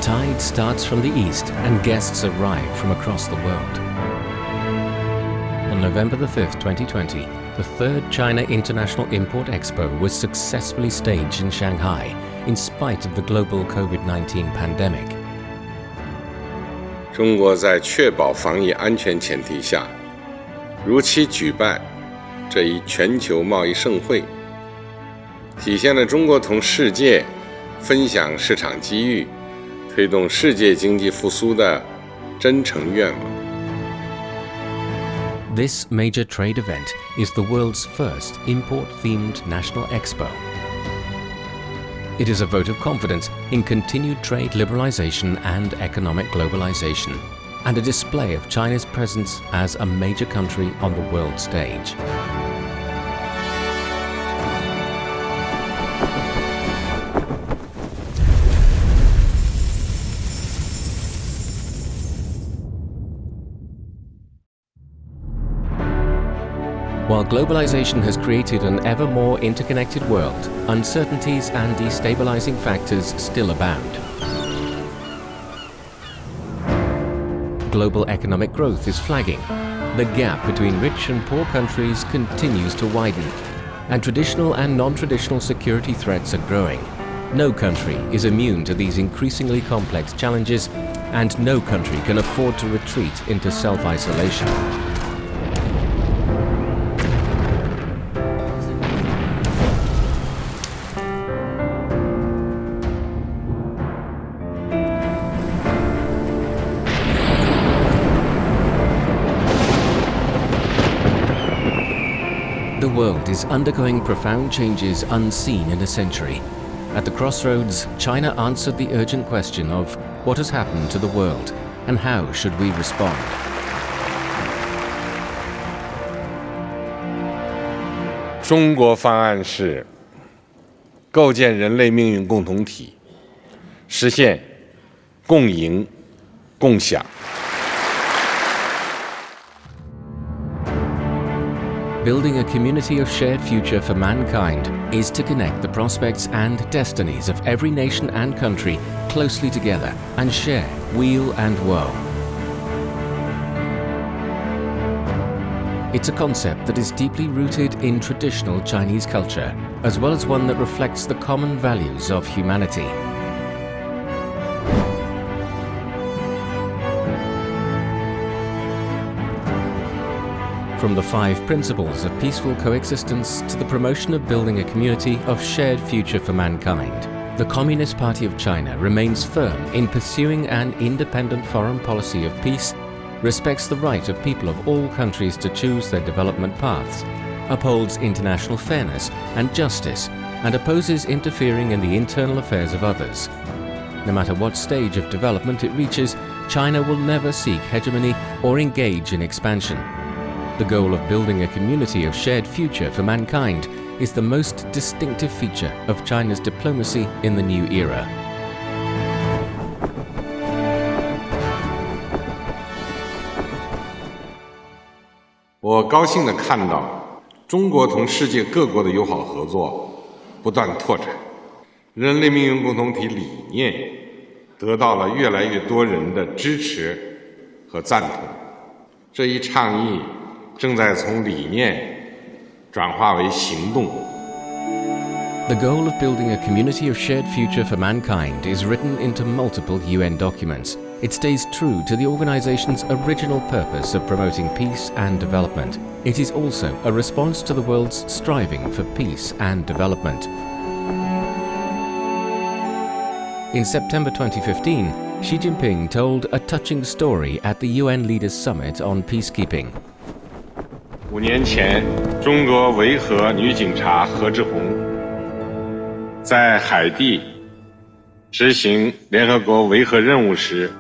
tide starts from the east and guests arrive from across the world. On November the 5th, 2020, the third China International Import Expo was successfully staged in Shanghai in spite of the global COVID-19 pandemic. 中国在确保防疫安全前提下，如期举办这一全球贸易盛会，体现了中国同世界分享市场机遇、推动世界经济复苏的真诚愿望。This major trade event is the world's first import-themed national expo. It is a vote of confidence in continued trade liberalization and economic globalization, and a display of China's presence as a major country on the world stage. While globalization has created an ever more interconnected world, uncertainties and destabilizing factors still abound. Global economic growth is flagging. The gap between rich and poor countries continues to widen, and traditional and non-traditional security threats are growing. No country is immune to these increasingly complex challenges, and no country can afford to retreat into self-isolation. The world is undergoing profound changes unseen in a century. At the crossroads, China answered the urgent question of what has happened to the world and how should we respond? 中国方案是构建人类命运共同体，实现共赢共享。Building a community of shared future for mankind is to connect the prospects and destinies of every nation and country closely together and share weal and woe. It's a concept that is deeply rooted in traditional Chinese culture, as well as one that reflects the common values of humanity. From the 5 principles of peaceful coexistence to the promotion of building a community of shared future for mankind, the Communist Party of China remains firm in pursuing an independent foreign policy of peace, respects the right of people of all countries to choose their development paths, upholds international fairness and justice, and opposes interfering in the internal affairs of others. No matter what stage of development it reaches, China will never seek hegemony or engage in expansion. The goal of building a community of shared future for mankind is the most distinctive feature of China's diplomacy in the new era. 我高兴地看到，中国同世界各国的友好合作不断拓展，人类命运共同体理念得到了越来越多人的支持和赞同。这一倡议正在从理念转化为行动。The goal of building a community of shared future for mankind is written into multiple UN documents. It stays true to the organization's original purpose of promoting peace and development. It is also a response to the world's striving for peace and development. In September 2015, Xi Jinping told a touching story at the UN Leaders Summit on peacekeeping. 5年前，中国维和女警察何志红在海地执行联合国维和任务时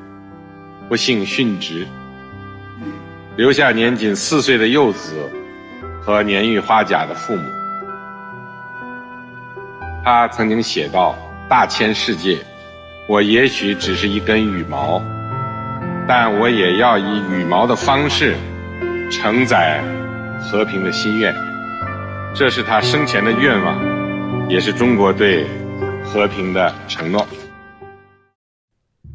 不幸殉职，留下年仅4岁的幼子和年逾花甲的父母。他曾经写道：“大千世界，我也许只是一根羽毛，但我也要以羽毛的方式承载和平的心愿。”这是他生前的愿望，也是中国对和平的承诺。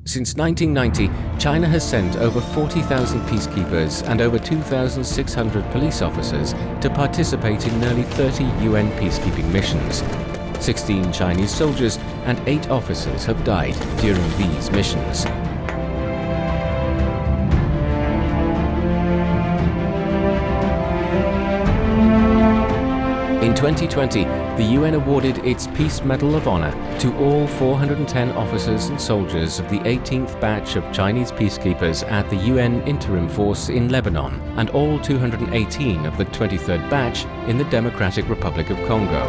Since 1990, China has sent over 40,000 peacekeepers and over 2,600 police officers to participate in nearly 30 UN peacekeeping missions. 16 Chinese soldiers and 8 officers have died during these missions. In 2020, the UN awarded its Peace Medal of Honor to all 410 officers and soldiers of the 18th batch of Chinese peacekeepers at the UN Interim Force in Lebanon and all 218 of the 23rd batch in the Democratic Republic of Congo.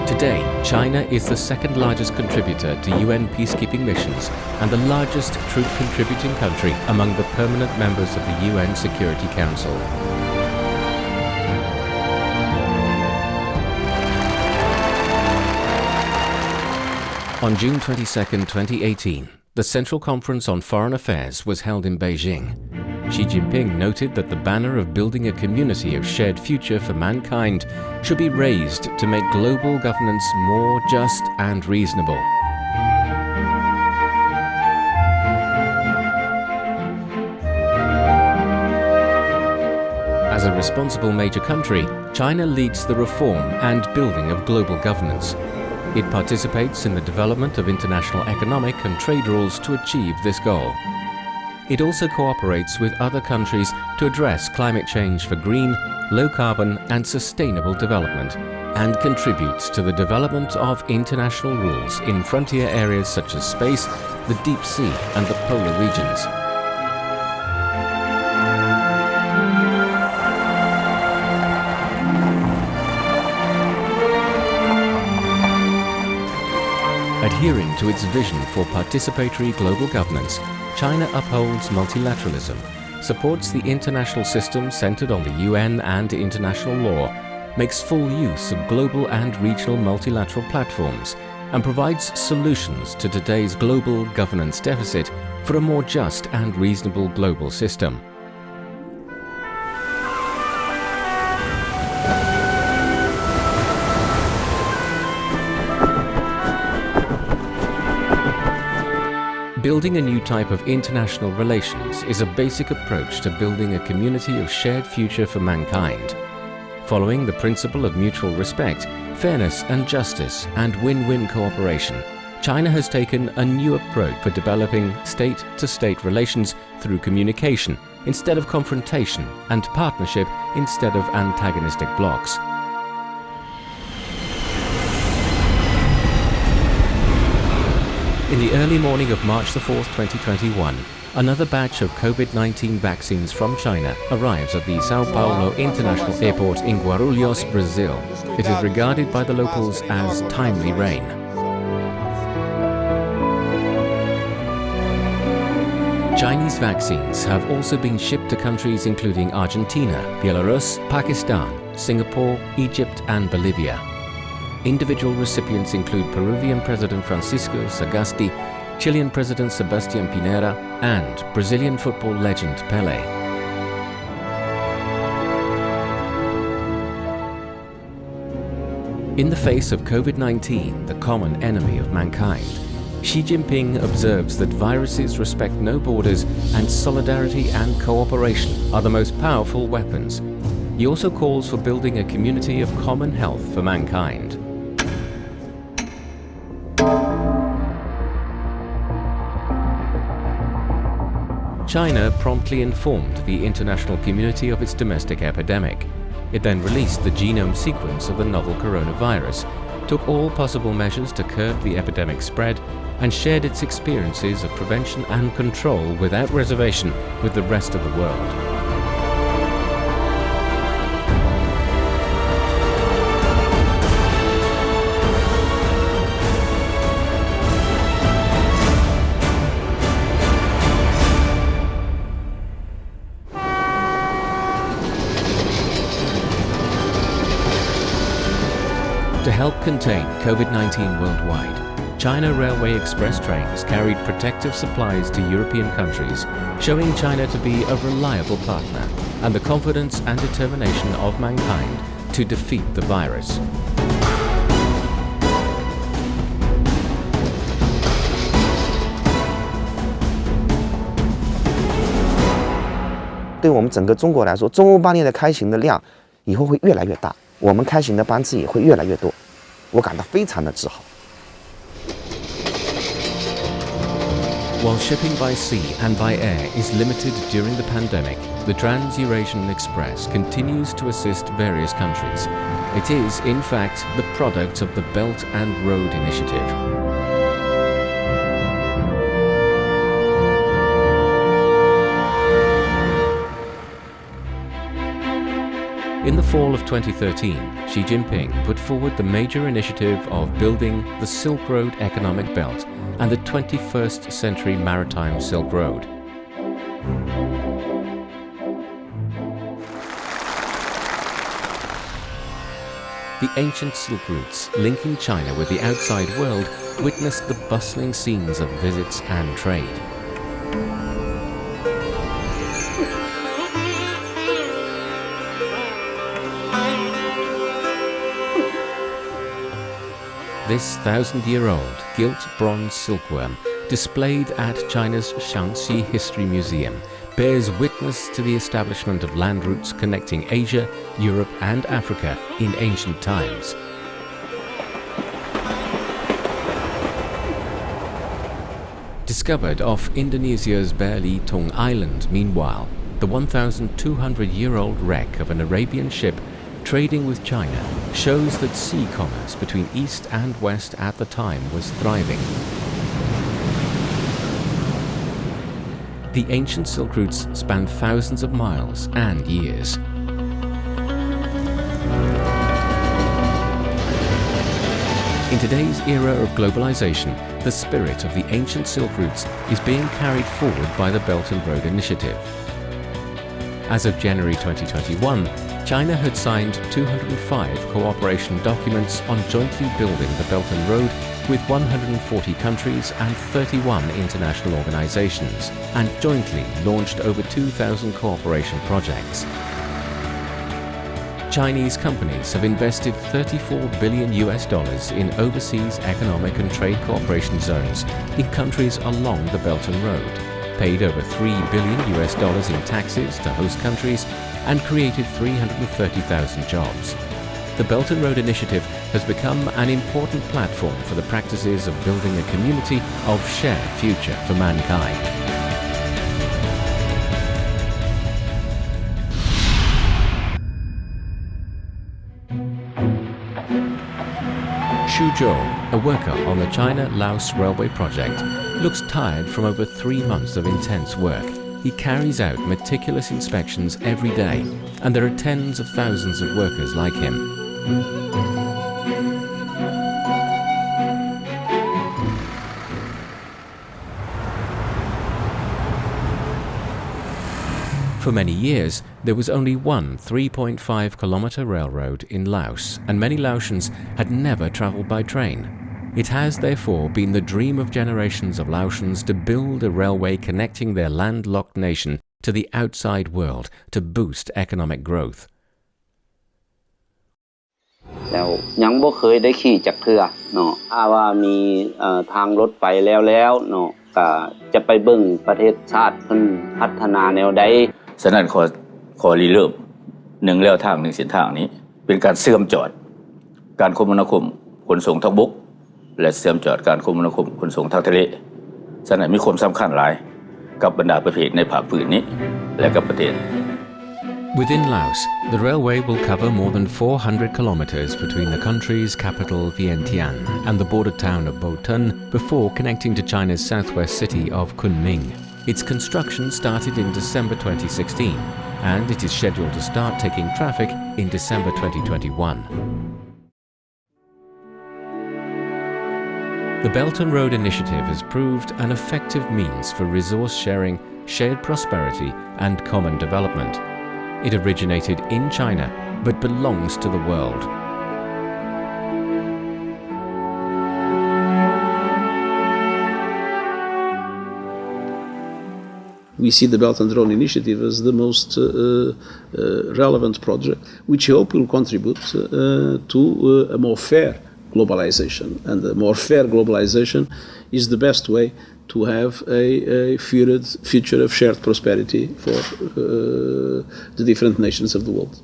Today, China is the second largest contributor to UN peacekeeping missions and the largest troop contributing country among the permanent members of the UN Security Council. On June 22, 2018, the Central Conference on Foreign Affairs was held in Beijing. Xi Jinping noted that the banner of building a community of shared future for mankind should be raised to make global governance more just and reasonable. As a responsible major country, China leads the reform and building of global governance. It participates in the development of international economic and trade rules to achieve this goal. It also cooperates with other countries to address climate change for green, low-carbon and sustainable development, and contributes to the development of international rules in frontier areas such as space, the deep sea and the polar regions. Adhering to its vision for participatory global governance, China upholds multilateralism, supports the international system centered on the UN and international law, makes full use of global and regional multilateral platforms, and provides solutions to today's global governance deficit for a more just and reasonable global system. Building a new type of international relations is a basic approach to building a community of shared future for mankind. Following the principle of mutual respect, fairness and justice and win-win cooperation, China has taken a new approach for developing state-to-state relations through communication instead of confrontation and partnership instead of antagonistic blocs. In the early morning of March 4, 2021, another batch of COVID-19 vaccines from China arrives at the São Paulo International Airport in Guarulhos, Brazil. It is regarded by the locals as timely rain. Chinese vaccines have also been shipped to countries including Argentina, Belarus, Pakistan, Singapore, Egypt and Bolivia. Individual recipients include Peruvian President Francisco Sagasti, Chilean President Sebastián Pinera, and Brazilian football legend Pelé. In the face of COVID-19, the common enemy of mankind, Xi Jinping observes that viruses respect no borders and solidarity and cooperation are the most powerful weapons. He also calls for building a community of common health for mankind. China promptly informed the international community of its domestic epidemic. It then released the genome sequence of the novel coronavirus, took all possible measures to curb the epidemic spread, and shared its experiences of prevention and control without reservation with the rest of the world. To help contain COVID-19 worldwide, China Railway Express trains carried protective supplies to European countries, showing China to be a reliable partner. and the confidence and determination of mankind to defeat the virus.对我们整个中国来说，中欧班列的开行的量以后会越来越大，我们开行的班次也会越来越多，我感到非常的自豪。While shipping by sea and by air is limited during the pandemic, the Trans-Eurasian Express continues to assist various countries. It is, in fact, the product of the Belt and Road Initiative. In the fall of 2013, Xi Jinping put forward the major initiative of building the Silk Road Economic Belt and the 21st Century Maritime Silk Road. The ancient Silk routes linking China with the outside world witnessed the bustling scenes of visits and trade. This 1,000-year-old gilt bronze silkworm, displayed at China's Shaanxi History Museum, bears witness to the establishment of land routes connecting Asia, Europe and Africa in ancient times. Discovered off Indonesia's Belitung Island, meanwhile, the 1,200-year-old wreck of an Arabian ship trading with China shows that sea commerce between East and West at the time was thriving. The ancient Silk routes span thousands of miles and years. In today's era of globalization, the spirit of the ancient Silk routes is being carried forward by the Belt and Road Initiative. As of January 2021, China had signed 205 cooperation documents on jointly building the Belt and Road with 140 countries and 31 international organizations, and jointly launched over 2,000 cooperation projects. Chinese companies have invested $34 billion in overseas economic and trade cooperation zones in countries along the Belt and Road, paid over $3 billion in taxes to host countries, and created 330,000 jobs. The Belt and Road Initiative has become an important platform for the practices of building a community of shared future for mankind. Xu Zhou, a worker on the China-Laos Railway project, looks tired from over 3 months of intense work. He carries out meticulous inspections every day, and there are tens of thousands of workers like him. For many years, there was only one 3.5-kilometer railroad in Laos, and many Laotians had never traveled by train. It has therefore been the dream of generations of Laotians to build a railway connecting their landlocked nation to the outside world to boost economic growth. แล้วยังบ่เคยได้ขี่จักเทื่อเนาะถ้าว่ามีทางรถไฟแล้วเนาะก็จะไปเบิ่งประเทศชาติเพิ่นพัฒนาแนวใดฉะนั้นขอริเริ่ม1แล้วทาง1เส้นทางนี้เป็นการเชื่อมจอดการคมนาคมขนส่งทางบกและเชื่อมจอดการคมนาคมขนส่งทางทะเลฉะนั้นมีความสำคัญหลายกับบรรดาประเทศในภาคพื้นนี้และกับประเทศ Within Laos, the railway will cover more than 400 kilometers between the country's capital Vientiane and the border town of Baotun before connecting to China's southwest city of Kunming. Its construction started in December 2016, and it is scheduled to start taking traffic in December 2021. The Belt and Road Initiative has proved an effective means for resource sharing, shared prosperity, and common development. It originated in China, but belongs to the world. we see the Belt and Road Initiative as the most relevant project, which I hope will contribute to a more fair globalization. And a more fair globalization is the best way to have a future of shared prosperity for the different nations of the world.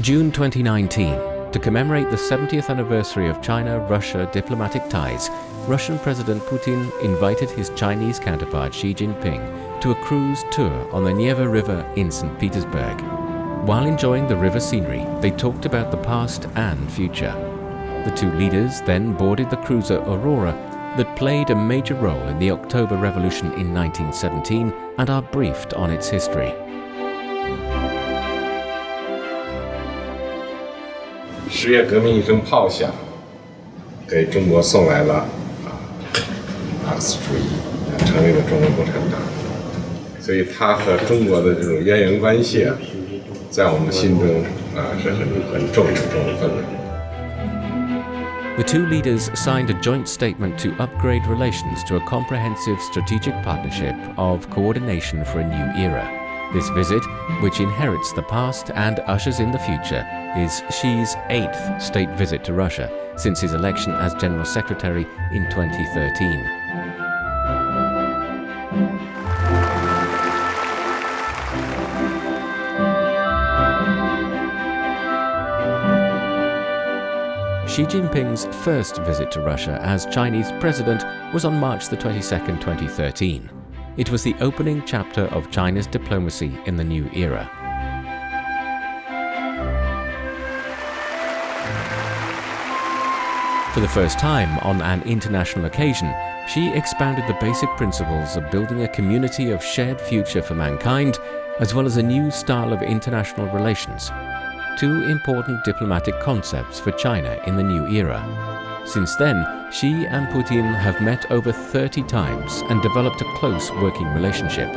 June 2019. To commemorate the 70th anniversary of China-Russia diplomatic ties, Russian President Putin invited his Chinese counterpart Xi Jinping to a cruise tour on the Neva River in St. Petersburg. While enjoying the river scenery, they talked about the past and future. The two leaders then boarded the cruiser Aurora that played a major role in the October Revolution in 1917 and are briefed on its history. 10月革命一声炮响，给中国送来了马克思主义，成立了中国共产党。所以他和中国的这种渊源关系啊，在我们心中是很重的分量。 The two leaders signed a joint statement to upgrade relations to a comprehensive strategic partnership of coordination for a new era. This visit, which inherits the past and ushers in the future, is Xi's 8th state visit to Russia since his election as General Secretary in 2013. Xi Jinping's first visit to Russia as Chinese president was on March the 22nd, 2013. It was the opening chapter of China's diplomacy in the new era. For the first time on an international occasion, Xi expounded the basic principles of building a community of shared future for mankind, as well as a new style of international relations. Two important diplomatic concepts for China in the new era. Since then, Xi and Putin have met over 30 times and developed a close working relationship.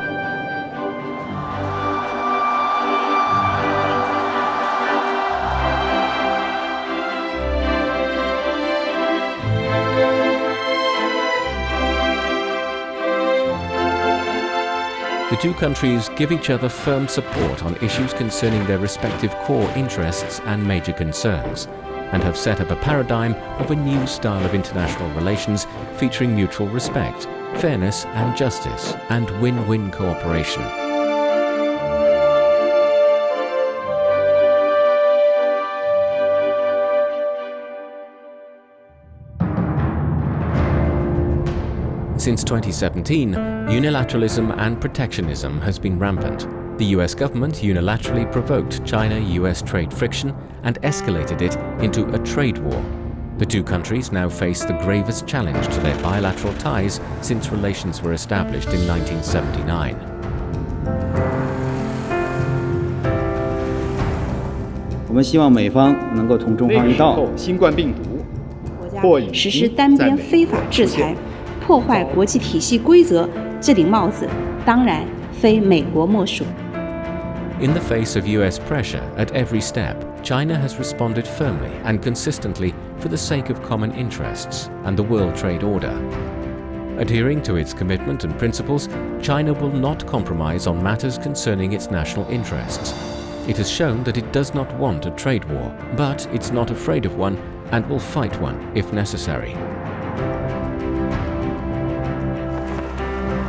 The two countries give each other firm support on issues concerning their respective core interests and major concerns, and have set up a paradigm of a new style of international relations featuring mutual respect, fairness and justice, and win-win cooperation. Since 2017, unilateralism and protectionism has been rampant. The US government unilaterally provoked China-US trade friction and escalated it into a trade war. The two countries now face the gravest challenge to their bilateral ties since relations were established in 1979. 我们希望美方能够同中方一道，新冠病毒实施单边非法制裁，破坏国际体系规则，这顶帽子当然非美国莫属。 In the face of US pressure at every step, China has responded firmly and consistently for the sake of common interests and the World Trade Order. Adhering to its commitment and principles, China will not compromise on matters concerning its national interests. It has shown that it does not want a trade war, but it's not afraid of one and will fight one if necessary.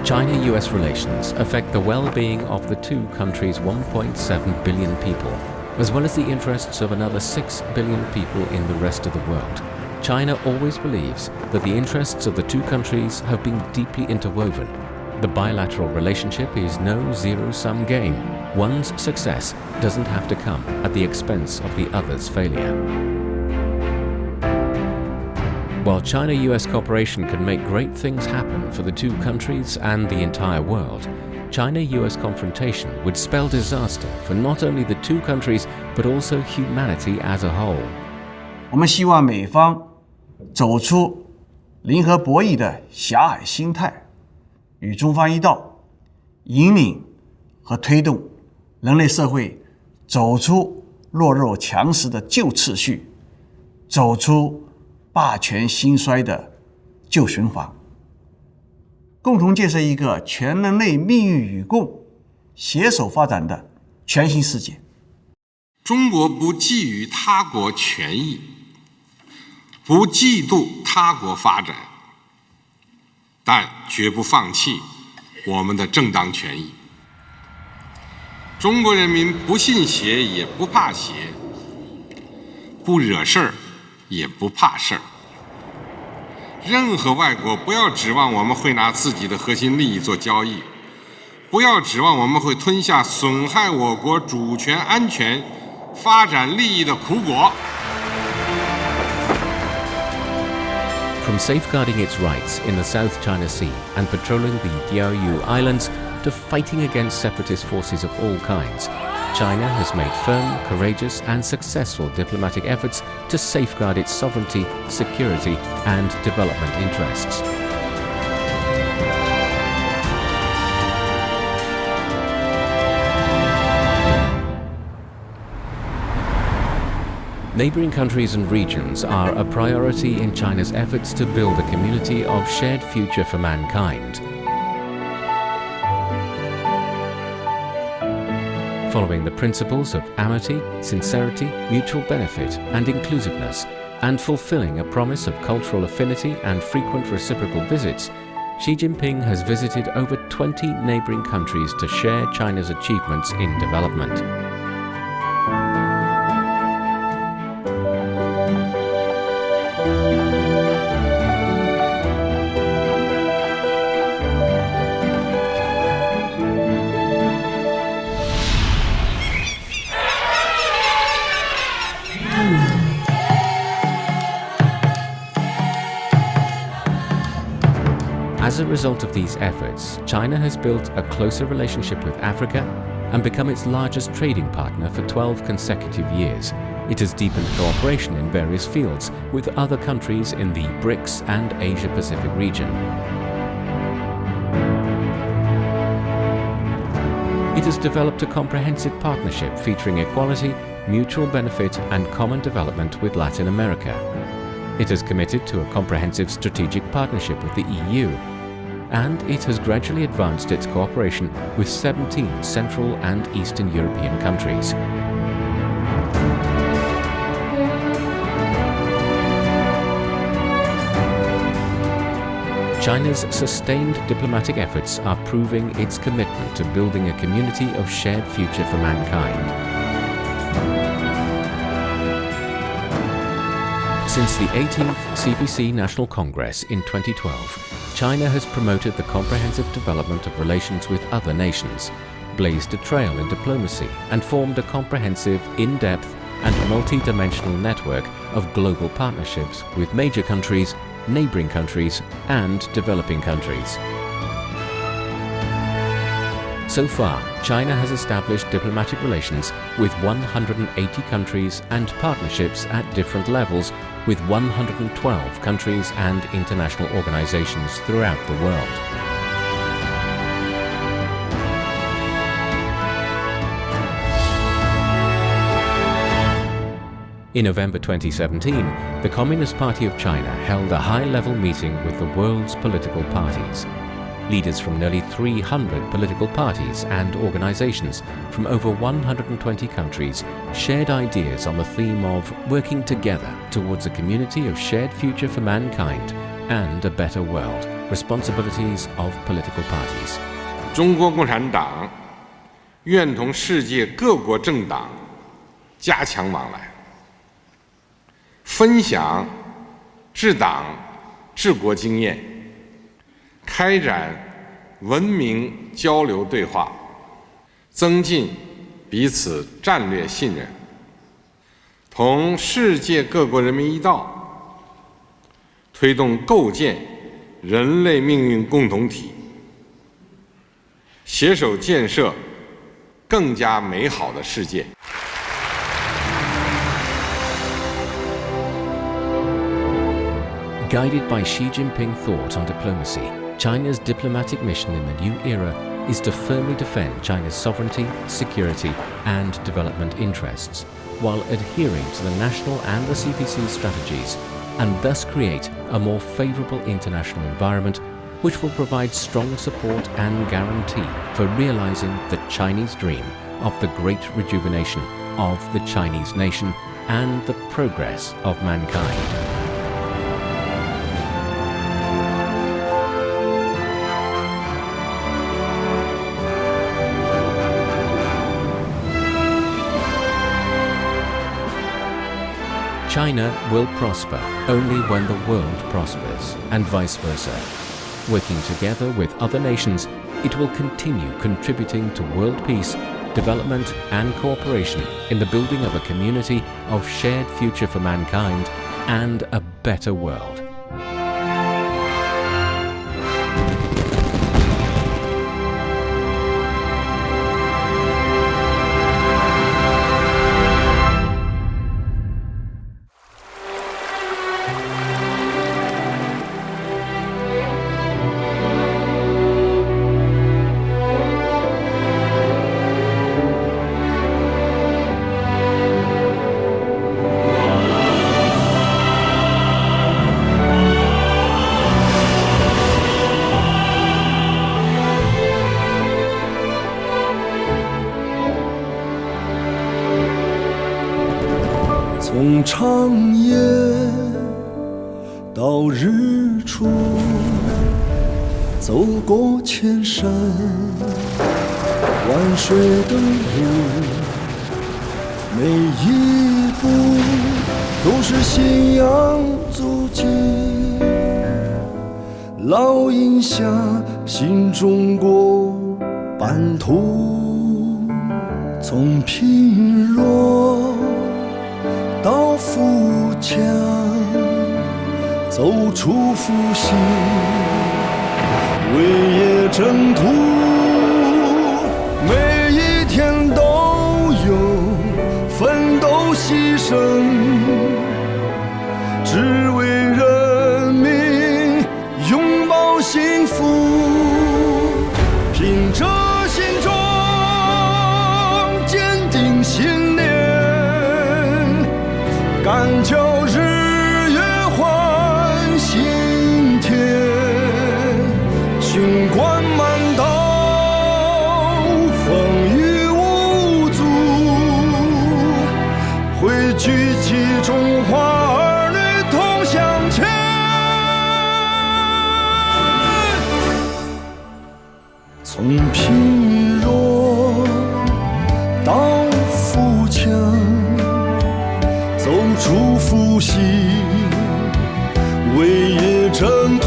China-US relations affect the well-being of the two countries' 1.7 billion people, as well as the interests of another 6 billion people in the rest of the world. China always believes that the interests of the two countries have been deeply interwoven. The bilateral relationship is no zero-sum game. One's success doesn't have to come at the expense of the other's failure. While China-US cooperation can make great things happen for the two countries and the entire world, China-US confrontation would spell disaster for not only the two countries but also humanity as a whole. 我们希望美方走出零和博弈的狭隘心态，与中方一道，引领和推动人类社会走出弱肉强食的旧秩序，走出霸权兴衰的旧循环。共同建设一个全人类命运与共、携手发展的全新世界。中国不觊觎他国权益，不嫉妒他国发展，但绝不放弃我们的正当权益。中国人民不信邪也不怕邪，不惹事儿也不怕事儿。任何外国不要指望我们会拿自己的核心利益做交易，不要指望我们会吞下损害我国主权安全发展利益的苦果。 From safeguarding its rights in the South China Sea and patrolling the Diaoyu Islands to fighting against separatist forces of all kinds, China has made firm, courageous and successful diplomatic efforts to safeguard its sovereignty, security and development interests. Neighboring countries and regions are a priority in China's efforts to build a community of shared future for mankind. Following the principles of amity, sincerity, mutual benefit and inclusiveness, and fulfilling a promise of cultural affinity and frequent reciprocal visits, Xi Jinping has visited over 20 neighboring countries to share China's achievements in development. As a result of these efforts, China has built a closer relationship with Africa and become its largest trading partner for 12 consecutive years. It has deepened cooperation in various fields with other countries in the BRICS and Asia-Pacific region. It has developed a comprehensive partnership featuring equality, mutual benefit and common development with Latin America. It has committed to a comprehensive strategic partnership with the EU, and it has gradually advanced its cooperation with 17 Central and Eastern European countries. China's sustained diplomatic efforts are proving its commitment to building a community of shared future for mankind. Since the 18th CPC National Congress in 2012, China has promoted the comprehensive development of relations with other nations, blazed a trail in diplomacy, and formed a comprehensive, in-depth and multi-dimensional network of global partnerships with major countries, neighboring countries, and developing countries. So far, China has established diplomatic relations with 180 countries and partnerships at different levels with 112 countries and international organizations throughout the world. In November 2017, the Communist Party of China held a high-level meeting with the world's political parties. Leaders from nearly 300 political parties and organizations from over 120 countries shared ideas on the theme of working together towards a community of shared future for mankind and a better world, responsibilities of political parties. 中国共产党愿同世界各国政党加强往来，分享治党治国经验，开展文明交流对话，增进彼此战略信任，同世界各国人民一道，推动构建人类命运共同体，携手建设更加美好的世界。Guided by Xi Jinping thought on diplomacy, China's diplomatic mission in the new era is to firmly defend China's sovereignty, security and development interests, while adhering to the national and the CPC strategies, and thus create a more favorable international environment which will provide strong support and guarantee for realizing the Chinese dream of the great rejuvenation of the Chinese nation and the progress of mankind. China will prosper only when the world prospers, and vice versa. Working together with other nations, it will continue contributing to world peace, development and cooperation in the building of a community of shared future for mankind and a better world.从长夜到日出，走过千山万水的路，每一步都是信仰足迹，烙印下新中国版图，从贫弱到富强，走出复兴，为业征途，每一天都有奋斗牺牲，只为人民拥抱幸福，凭着心中坚定信念，敢叫日月换新天，雄关漫道，风雨无阻，汇聚起中华儿女同向前。从贫弱到富强，走出复兴，为业征途。